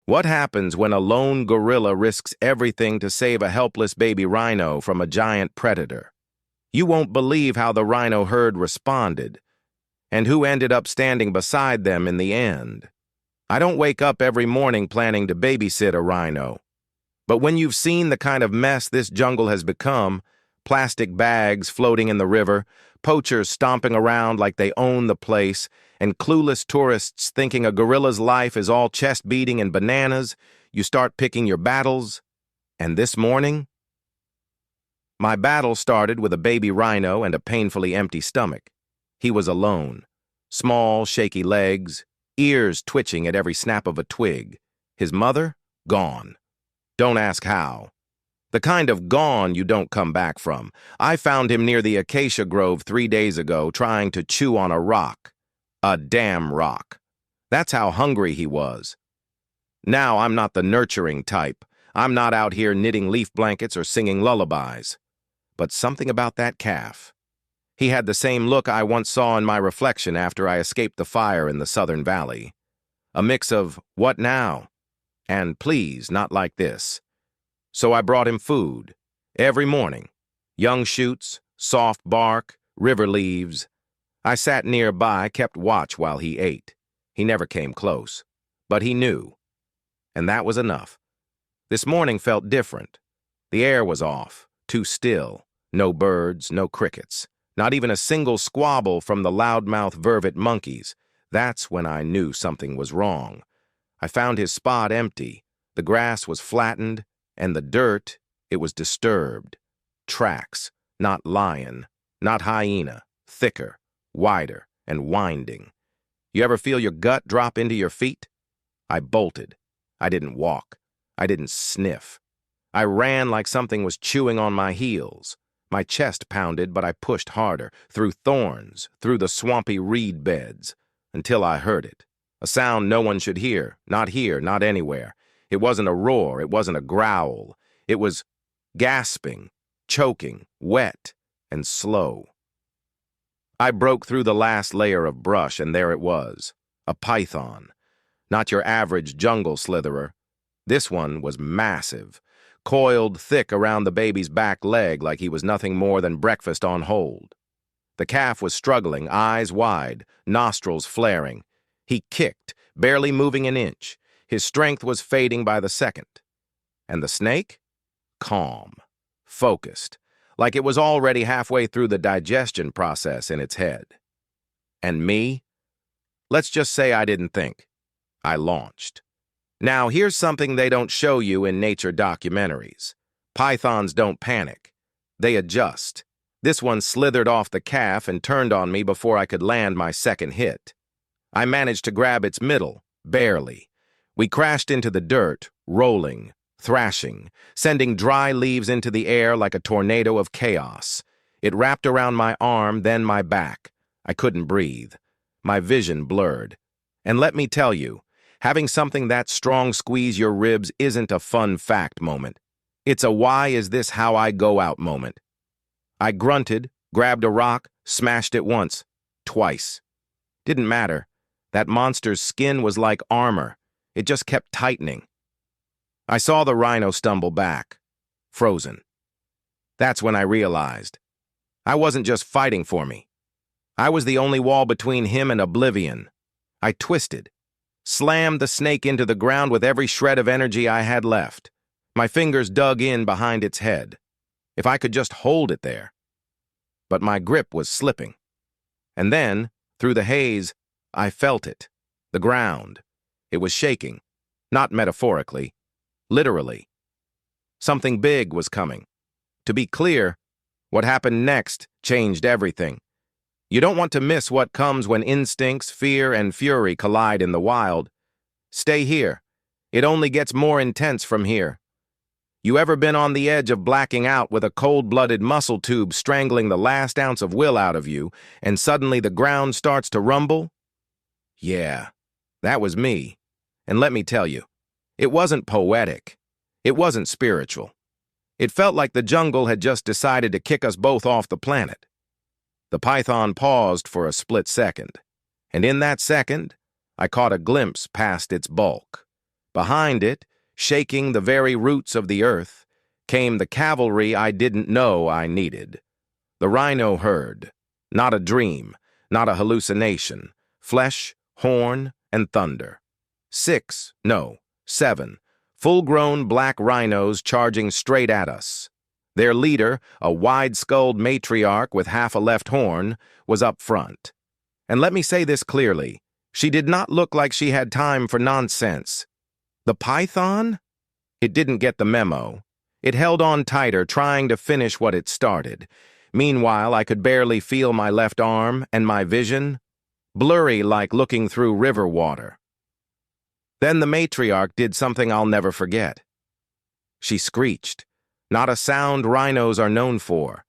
What happens when a lone gorilla risks everything to save a helpless baby rhino from a giant predator? You won't believe how the rhino herd responded, and who ended up standing beside them in the end. I don't wake up every morning planning to babysit a rhino. But when you've seen the kind of mess this jungle has become, plastic bags floating in the river, poachers stomping around like they own the place, and clueless tourists thinking a gorilla's life is all chest-beating and bananas, you start picking your battles. And this morning, my battle started with a baby rhino and a painfully empty stomach. He was alone. Small, shaky legs, ears twitching at every snap of a twig. His mother? Gone. Don't ask how. The kind of gone you don't come back from. I found him near the acacia grove 3 days ago trying to chew on a rock. A damn rock. That's how hungry he was. Now I'm not the nurturing type. I'm not out here knitting leaf blankets or singing lullabies. But something about that calf. He had the same look I once saw in my reflection after I escaped the fire in the Southern Valley. A mix of, what now? And please, not like this. So I brought him food. Every morning. Young shoots, soft bark, river leaves. I sat nearby, kept watch while he ate. He never came close. But he knew. And that was enough. This morning felt different. The air was off, too still. No birds, no crickets. Not even a single squabble from the loudmouth vervet monkeys. That's when I knew something was wrong. I found his spot empty. The grass was flattened, and the dirt, it was disturbed. Tracks, not lion, not hyena, thicker, wider, and winding. You ever feel your gut drop into your feet? I bolted. I didn't walk. I didn't sniff. I ran like something was chewing on my heels. My chest pounded, but I pushed harder, through thorns, through the swampy reed beds, until I heard it. A sound no one should hear, not here, not anywhere. It wasn't a roar, it wasn't a growl. It was gasping, choking, wet, and slow. I broke through the last layer of brush, and there it was, a python. Not your average jungle slitherer. This one was massive, coiled thick around the baby's back leg like he was nothing more than breakfast on hold. The calf was struggling, eyes wide, nostrils flaring. He kicked, barely moving an inch. His strength was fading by the second. And the snake? Calm, focused, like it was already halfway through the digestion process in its head. And me? Let's just say I didn't think. I launched. Now, here's something they don't show you in nature documentaries. Pythons don't panic. They adjust. This one slithered off the calf and turned on me before I could land my second hit. I managed to grab its middle, barely. We crashed into the dirt, rolling, thrashing, sending dry leaves into the air like a tornado of chaos. It wrapped around my arm, then my back. I couldn't breathe. My vision blurred. And let me tell you, having something that strong squeeze your ribs isn't a fun fact moment. It's a why is this how I go out moment. I grunted, grabbed a rock, smashed it once, twice. Didn't matter. That monster's skin was like armor. It just kept tightening. I saw the rhino stumble back, frozen. That's when I realized. I wasn't just fighting for me. I was the only wall between him and oblivion. I twisted, slammed the snake into the ground with every shred of energy I had left. My fingers dug in behind its head. If I could just hold it there. But my grip was slipping. And then, through the haze, I felt it. The ground. It was shaking. Not metaphorically. Literally. Something big was coming. To be clear, what happened next changed everything. You don't want to miss what comes when instincts, fear, and fury collide in the wild. Stay here. It only gets more intense from here. You ever been on the edge of blacking out with a cold-blooded muscle tube strangling the last ounce of will out of you, and suddenly the ground starts to rumble? Yeah, that was me. And let me tell you, it wasn't poetic. It wasn't spiritual. It felt like the jungle had just decided to kick us both off the planet. The python paused for a split second, and in that second, I caught a glimpse past its bulk. Behind it, shaking the very roots of the earth, came the cavalry I didn't know I needed. The rhino herd, not a dream, not a hallucination, flesh, horn, and thunder. 6, no, 7, full-grown black rhinos charging straight at us. Their leader, a wide-skulled matriarch with half a left horn, was up front. And let me say this clearly, she did not look like she had time for nonsense. The python? It didn't get the memo. It held on tighter, trying to finish what it started. Meanwhile, I could barely feel my left arm and my vision, blurry like looking through river water. Then the matriarch did something I'll never forget. She screeched, not a sound rhinos are known for,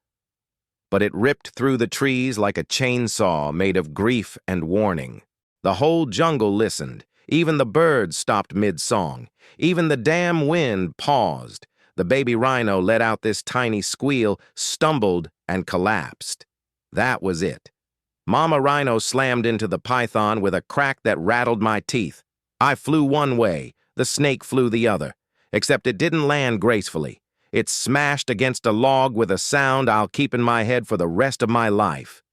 but it ripped through the trees like a chainsaw made of grief and warning. The whole jungle listened. Even the birds stopped mid-song. Even the damn wind paused. The baby rhino let out this tiny squeal, stumbled, and collapsed. That was it. Mama Rhino slammed into the python with a crack that rattled my teeth. I flew one way, the snake flew the other, except it didn't land gracefully. It smashed against a log with a sound I'll keep in my head for the rest of my life.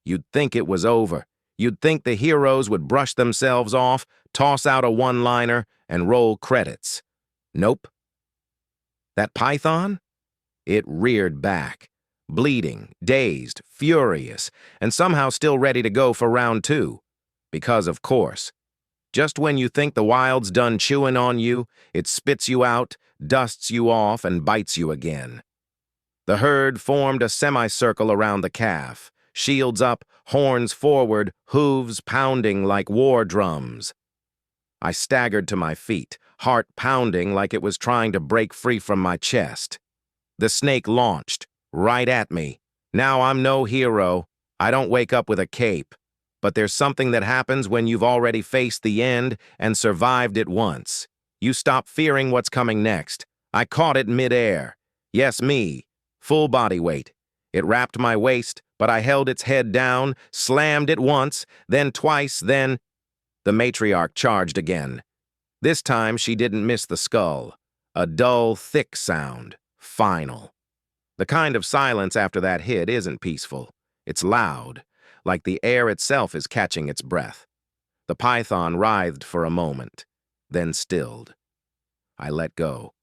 You'd think it was over. You'd think the heroes would brush themselves off, toss out a one-liner, and roll credits. Nope. That python? It reared back, bleeding, dazed, furious, and somehow still ready to go for round 2. Because, of course, just when you think the wild's done chewing on you, it spits you out, dusts you off, and bites you again. The herd formed a semicircle around the calf, shields up, horns forward, hooves pounding like war drums. I staggered to my feet, heart pounding like it was trying to break free from my chest. The snake launched, right at me. Now I'm no hero. I don't wake up with a cape. But there's something that happens when you've already faced the end and survived it once. You stop fearing what's coming next. I caught it mid-air. Yes, me. Full body weight. It wrapped my waist, but I held its head down, slammed it once, then twice, then... The matriarch charged again. This time she didn't miss the skull. A dull, thick sound. Final. The kind of silence after that hit isn't peaceful. It's loud, like the air itself is catching its breath. The python writhed for a moment, then stilled. I let go.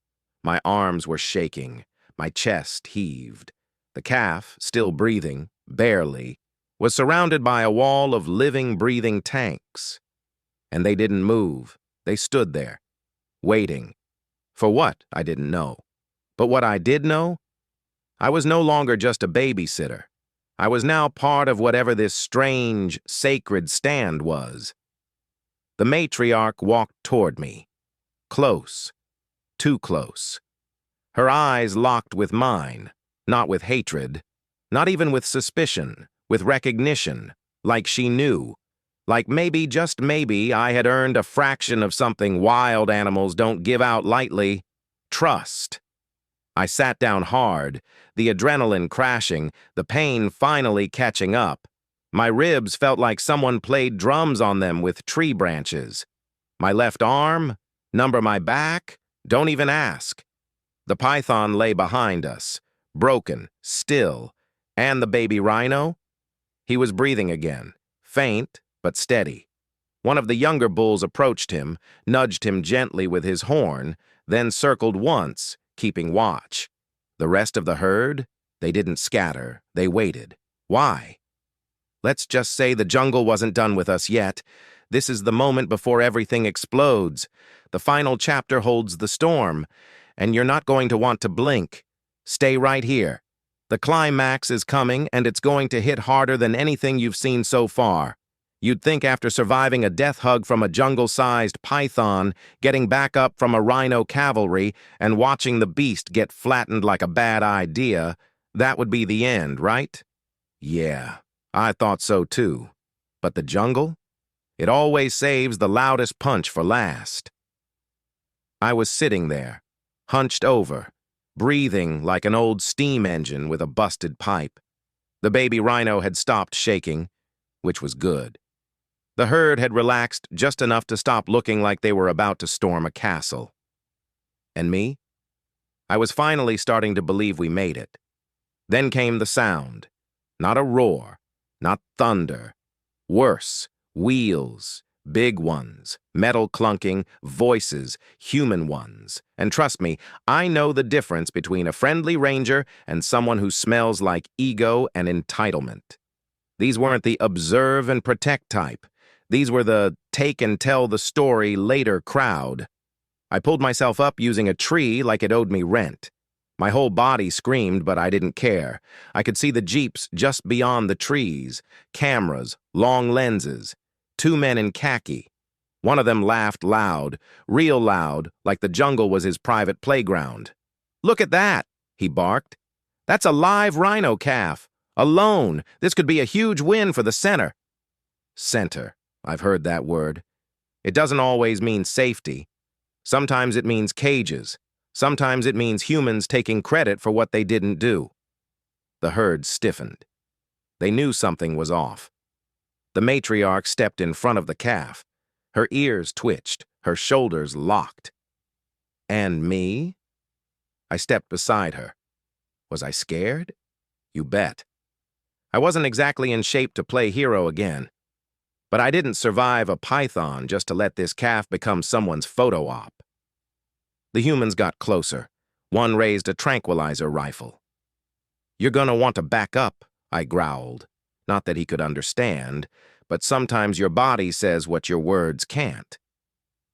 My arms were shaking. My chest heaved. The calf, still breathing, barely, was surrounded by a wall of living, breathing tanks. And they didn't move. They stood there, waiting. For what, I didn't know. But what I did know? I was no longer just a babysitter. I was now part of whatever this strange, sacred stand was. The matriarch walked toward me. Close. Too close. Her eyes locked with mine, not with hatred, not even with suspicion, with recognition, like she knew. Like maybe, just maybe, I had earned a fraction of something wild animals don't give out lightly. Trust. I sat down hard, the adrenaline crashing, the pain finally catching up. My ribs felt like someone played drums on them with tree branches. My left arm? Number my back? Don't even ask. The python lay behind us, broken, still. And the baby rhino? He was breathing again, faint, but steady. One of the younger bulls approached him, nudged him gently with his horn, then circled once, keeping watch. The rest of the herd? They didn't scatter. They waited. Why? Let's just say the jungle wasn't done with us yet. This is the moment before everything explodes. The final chapter holds the storm, and you're not going to want to blink. Stay right here. The climax is coming, and it's going to hit harder than anything you've seen so far. You'd think after surviving a death hug from a jungle-sized python, getting back up from a rhino cavalry, and watching the beast get flattened like a bad idea, that would be the end, right? Yeah, I thought so too. But the jungle? It always saves the loudest punch for last. I was sitting there, hunched over, breathing like an old steam engine with a busted pipe. The baby rhino had stopped shaking, which was good. The herd had relaxed just enough to stop looking like they were about to storm a castle. And me? I was finally starting to believe we made it. Then came the sound. Not a roar, not thunder. Worse, wheels, big ones, metal clunking, voices, human ones. And trust me, I know the difference between a friendly ranger and someone who smells like ego and entitlement. These weren't the observe and protect type. These were the take and tell the story later crowd. I pulled myself up using a tree like it owed me rent. My whole body screamed, but I didn't care. I could see the jeeps just beyond the trees, cameras, long lenses, 2 men in khaki. One of them laughed loud, real loud, like the jungle was his private playground. "Look at that," he barked. "That's a live rhino calf. Alone. This could be a huge win for the center." Center. I've heard that word. It doesn't always mean safety. Sometimes it means cages. Sometimes it means humans taking credit for what they didn't do. The herd stiffened. They knew something was off. The matriarch stepped in front of the calf. Her ears twitched, her shoulders locked. And me? I stepped beside her. Was I scared? You bet. I wasn't exactly in shape to play hero again. But I didn't survive a python just to let this calf become someone's photo op. The humans got closer. One raised a tranquilizer rifle. "You're gonna want to back up," I growled. Not that he could understand, but sometimes your body says what your words can't.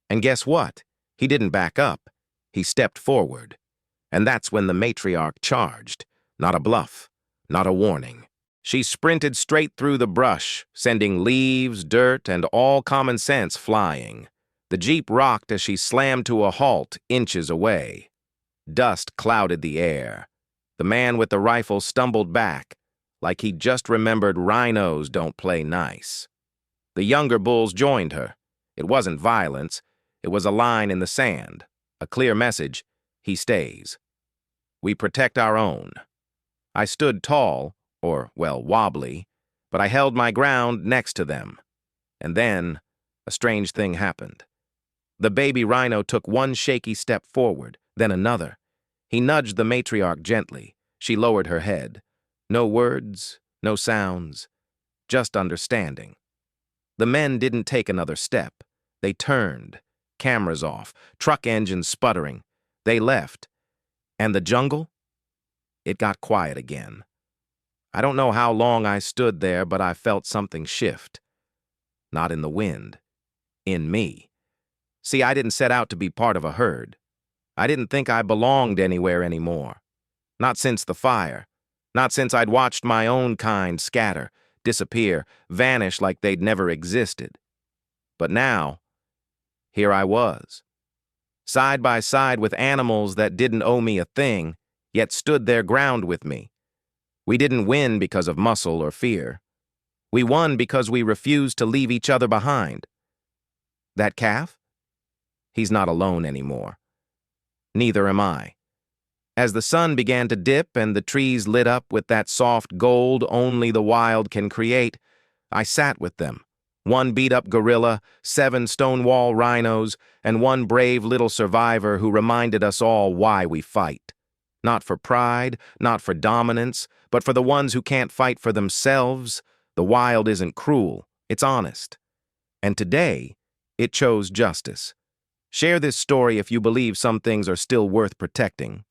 And guess what? He didn't back up. He stepped forward. And that's when the matriarch charged. Not a bluff, not a warning. She sprinted straight through the brush, sending leaves, dirt, and all common sense flying. The jeep rocked as she slammed to a halt inches away. Dust clouded the air. The man with the rifle stumbled back, like he'd just remembered rhinos don't play nice. The younger bulls joined her. It wasn't violence. It was a line in the sand, a clear message: he stays. We protect our own. I stood tall, or, well, wobbly, but I held my ground next to them. And then, a strange thing happened. The baby rhino took one shaky step forward, then another. He nudged the matriarch gently. She lowered her head. No words, no sounds, just understanding. The men didn't take another step. They turned, cameras off, truck engines sputtering. They left. And the jungle? It got quiet again. I don't know how long I stood there, but I felt something shift. Not in the wind. In me. See, I didn't set out to be part of a herd. I didn't think I belonged anywhere anymore. Not since the fire. Not since I'd watched my own kind scatter, disappear, vanish like they'd never existed. But now, here I was. Side by side with animals that didn't owe me a thing, yet stood their ground with me. We didn't win because of muscle or fear. We won because we refused to leave each other behind. That calf? He's not alone anymore. Neither am I. As the sun began to dip and the trees lit up with that soft gold only the wild can create, I sat with them. One beat-up gorilla, 7 stonewall rhinos, and one brave little survivor who reminded us all why we fight. Not for pride, not for dominance, but for the ones who can't fight for themselves. The wild isn't cruel, it's honest. And today, it chose justice. Share this story if you believe some things are still worth protecting.